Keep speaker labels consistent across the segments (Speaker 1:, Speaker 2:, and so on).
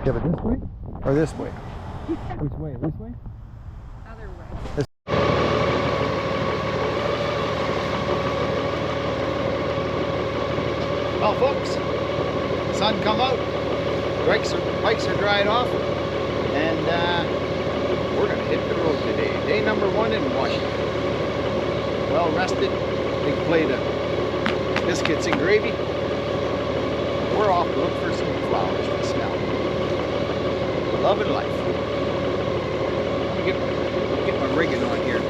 Speaker 1: Yeah, but this way or this way? Which way? This way?
Speaker 2: Other way.
Speaker 1: This
Speaker 3: Well, folks, sun come out, bikes are dried off, and we're gonna hit the road today. Day number 1 in Washington. Well rested, big plate of biscuits and gravy. We're off to look for some flowers to smell. Love and life. Let me get my rigging on here.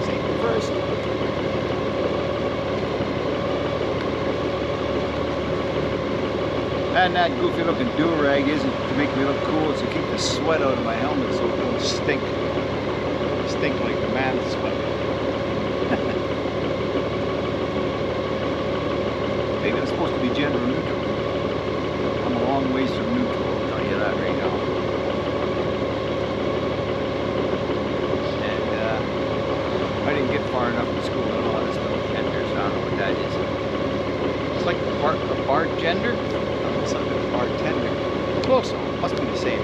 Speaker 3: Safety first. And that goofy looking do-rag isn't to make me look cool, it's to keep the sweat out of my helmet so it don't stink. Stink like the man sweat. Maybe I'm supposed to be gender neutral. I'm a long ways from neutral, I'll tell you that right now. And I didn't get far enough in school to know how to spell genders. I don't know what that is. It's like a bartender? Something bartender. Close though, must be the same.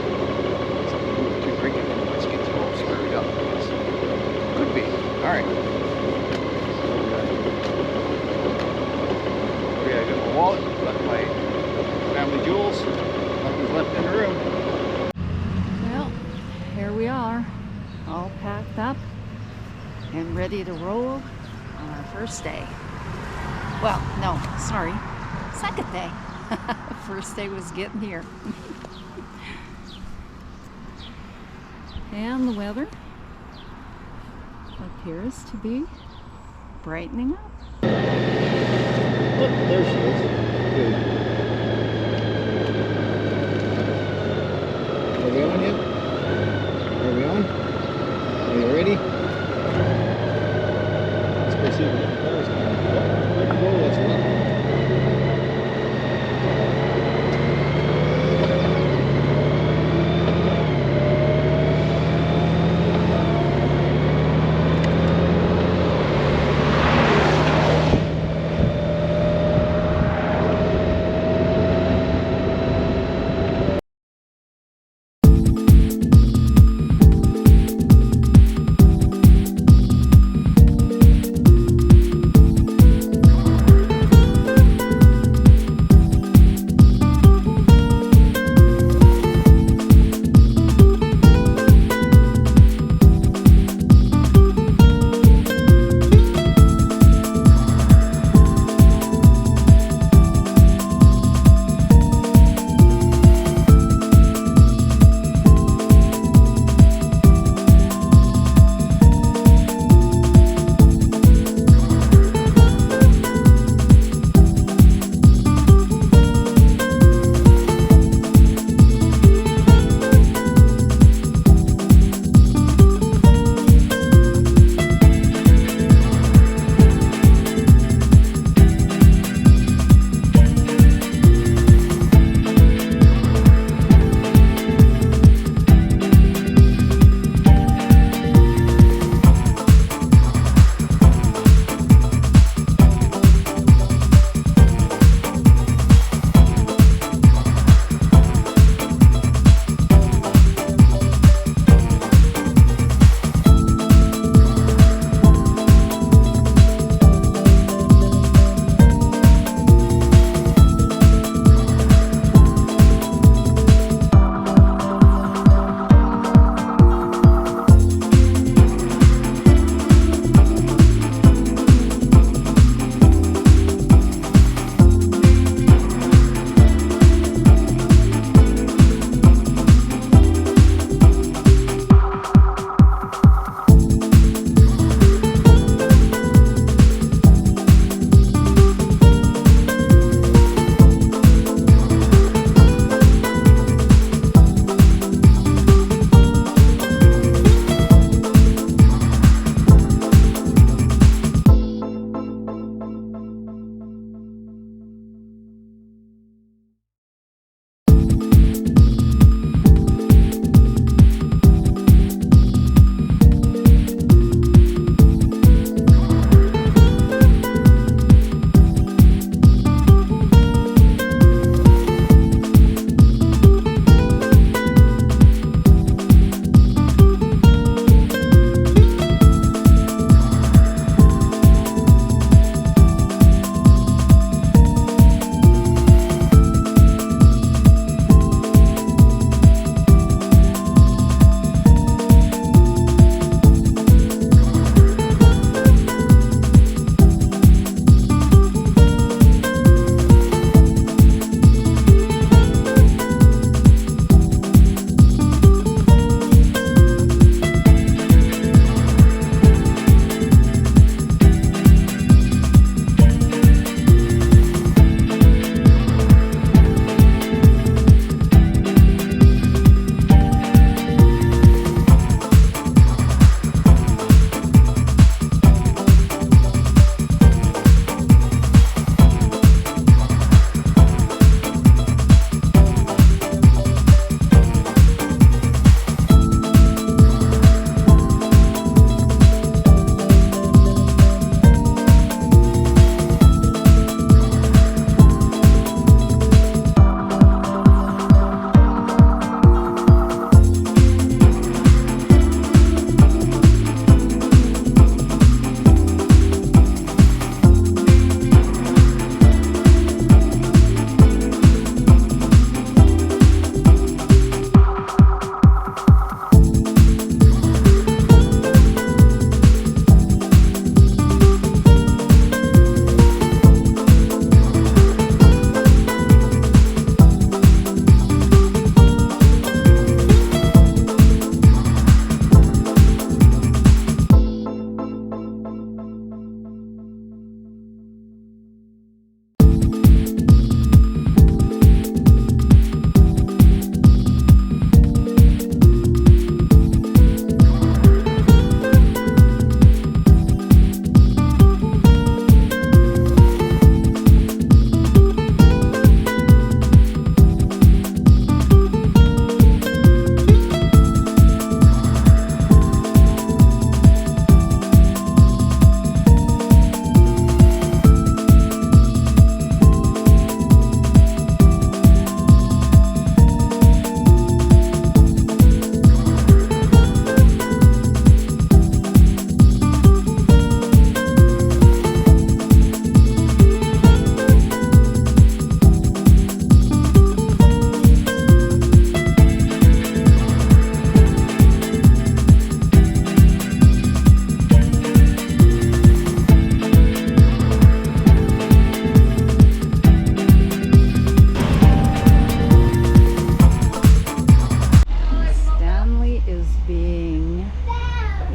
Speaker 3: Something to do with drinking too much gets you all screwed up. Could be. Alright. Okay, I got my wallet, got my family jewels. Nothing's left in the room.
Speaker 2: Well, here we are, all packed up and ready to roll on our first day. Well, no, sorry, second day. First day was getting here. And the weather appears to be brightening up.
Speaker 3: Look, there she is. Good. Are we on yet? Are we on? Are you ready? Let's go see if the cars coming. Let's go, let's go.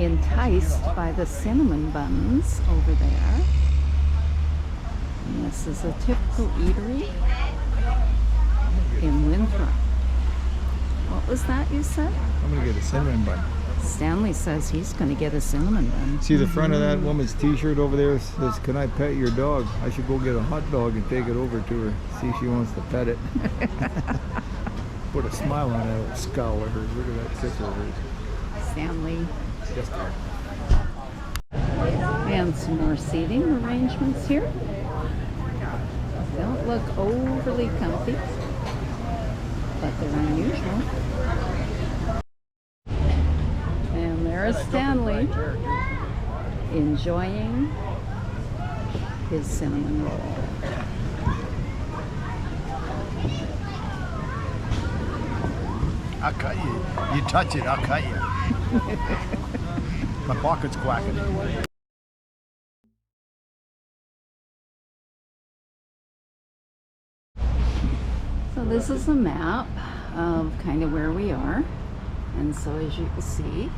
Speaker 2: enticed by the cinnamon buns over there. And this is a typical eatery in Winthrop. What was that you said?
Speaker 1: I'm gonna get a cinnamon bun.
Speaker 2: Stanley says he's going to get a cinnamon bun.
Speaker 1: See the front of that woman's t-shirt over there says, "Can I pet your dog?" I should go get a hot dog and take it over to her. See if she wants to pet it. Put a smile on that little scowl of hers. Look at that kiss of hers.
Speaker 2: Stanley.
Speaker 1: Just there.
Speaker 2: And some more seating arrangements here. Don't look overly comfy, but they're unusual. And there's Stanley enjoying his cinnamon roll.
Speaker 3: I'll cut you. You touch it, I'll cut you. My pocket's quacking.
Speaker 2: So this is a map of kind of where we are. And so as you can see,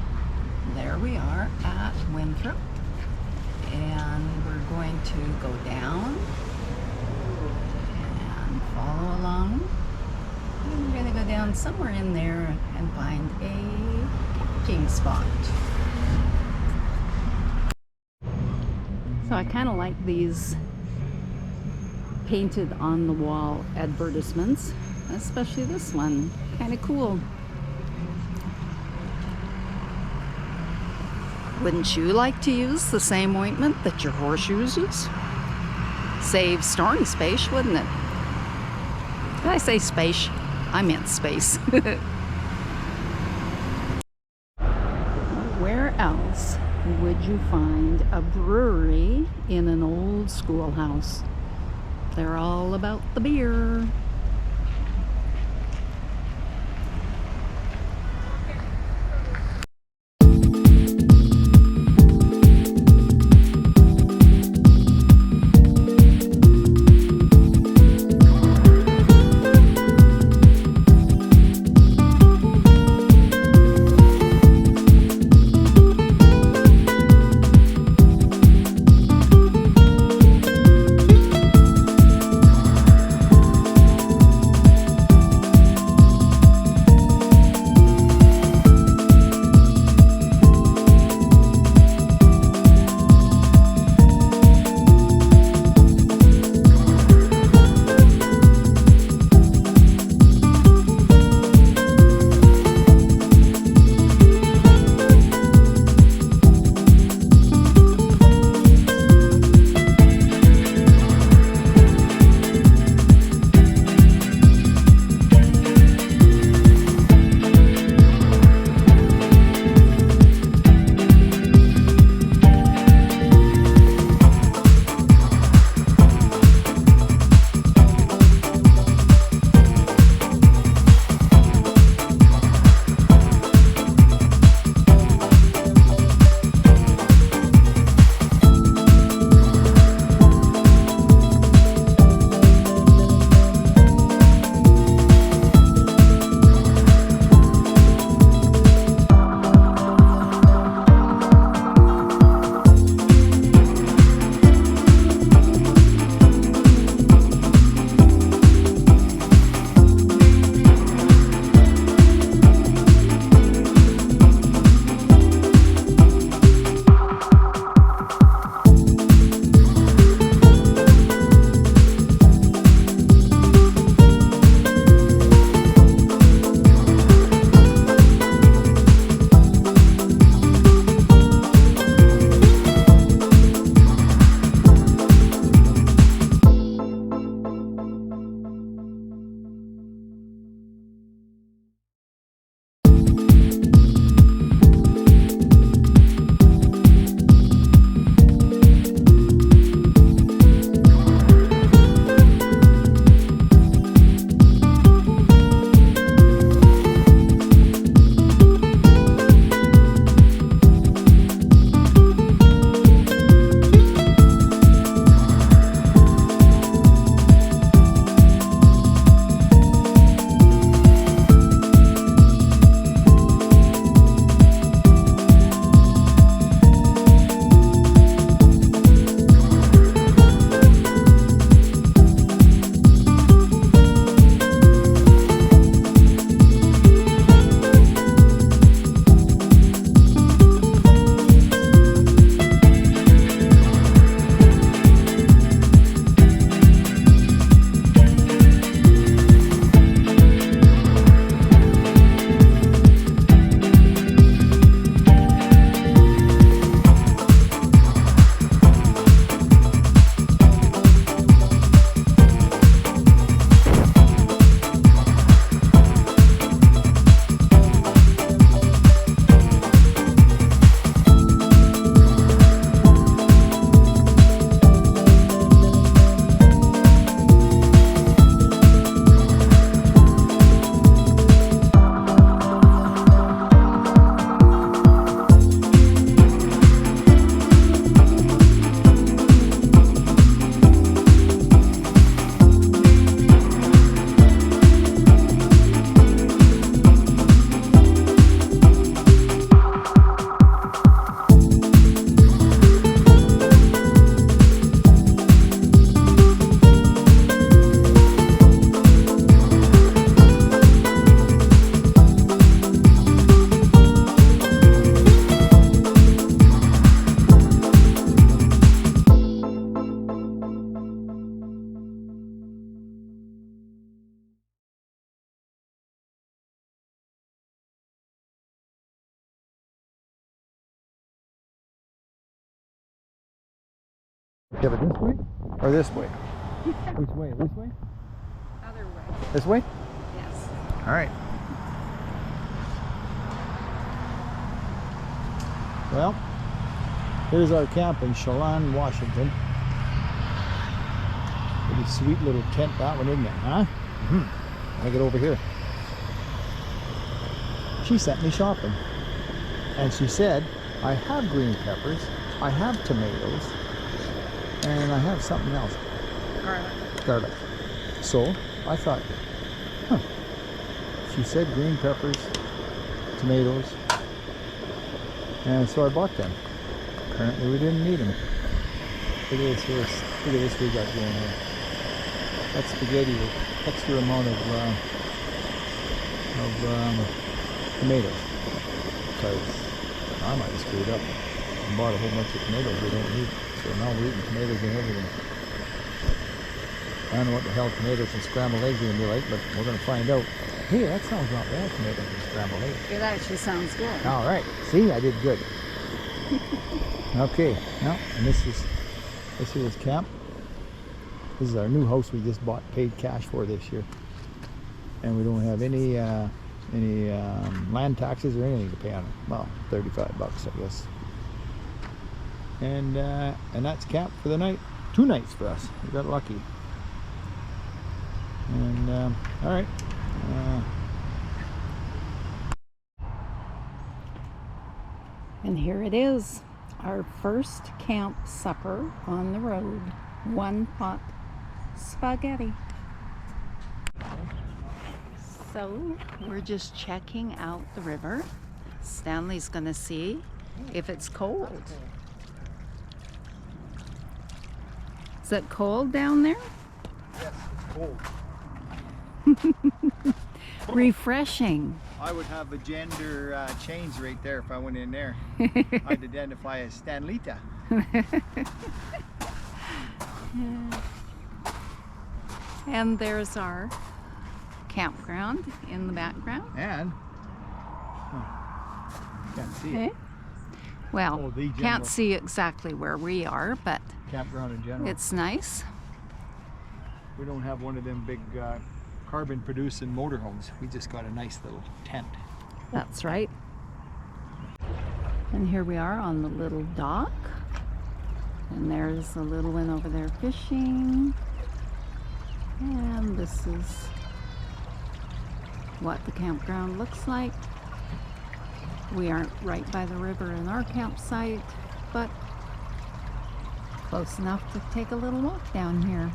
Speaker 2: there we are at Winthrop. And we're going to go down and follow along. And we're going to go down somewhere in there and find a parking spot. So I kind of like these painted on the wall advertisements, especially this one. Kind of cool. Wouldn't you like to use the same ointment that your horse uses? Save storing space, wouldn't it? Did I say space? I meant space. Where else would you find a brewery in an old schoolhouse? They're all about the beer.
Speaker 1: Yeah, but this way or this way? Which way? This way?
Speaker 2: Other way.
Speaker 1: This way?
Speaker 2: Yes.
Speaker 1: All right. Well, here's our camp in Chelan, Washington. Pretty sweet little tent, that one, isn't it? Huh? Make it over here. She sent me shopping. And she said, I have green peppers, I have tomatoes, and I have something else. Garlic. So I thought, she said green peppers, tomatoes, and so I bought them. Apparently we didn't need them. Look at this here. Look at this we got going here. That's spaghetti with extra amount of tomatoes. Because I might have screwed up and bought a whole bunch of tomatoes we don't need. So now we're eating tomatoes and everything. I don't know what the hell tomatoes and scrambled eggs are going to be like, but we're going to find out. Hey, that sounds not bad, tomatoes and scrambled eggs.
Speaker 2: It actually sounds good.
Speaker 1: All right. See, I did good. Okay. Now, and this here is camp. This is our new house we just bought, paid cash for this year, and we don't have any land taxes or anything to pay on it. Well, $35, I guess. And that's camp for the night. 2 nights for us. We got lucky. And all right.
Speaker 2: And here it is, our first camp supper on the road. 1 pot spaghetti. So we're just checking out the river. Stanley's gonna see if it's cold. Is it cold down there?
Speaker 1: Yes, it's cold.
Speaker 2: Refreshing.
Speaker 3: I would have a gender change right there if I went in there. I'd identify as Stanlita.
Speaker 2: And there's our campground in the background.
Speaker 3: And can't see
Speaker 2: Okay.
Speaker 3: it.
Speaker 2: Well,
Speaker 3: Oh, the general.
Speaker 2: can't see exactly where we are, but
Speaker 3: Campground in general.
Speaker 2: it's nice.
Speaker 3: We don't have one of them big carbon producing motorhomes. We just got a nice little tent.
Speaker 2: That's right. And here we are on the little dock. And there's a little one over there fishing. And this is what the campground looks like. We aren't right by the river in our campsite, but close enough to take a little walk down here.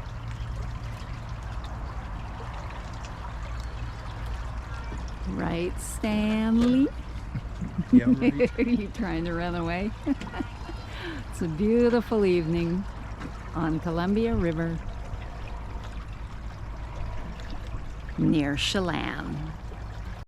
Speaker 2: Right, Stanley?
Speaker 3: Yeah, right.
Speaker 2: Are you trying to run away? It's a beautiful evening on Columbia River near Chelan.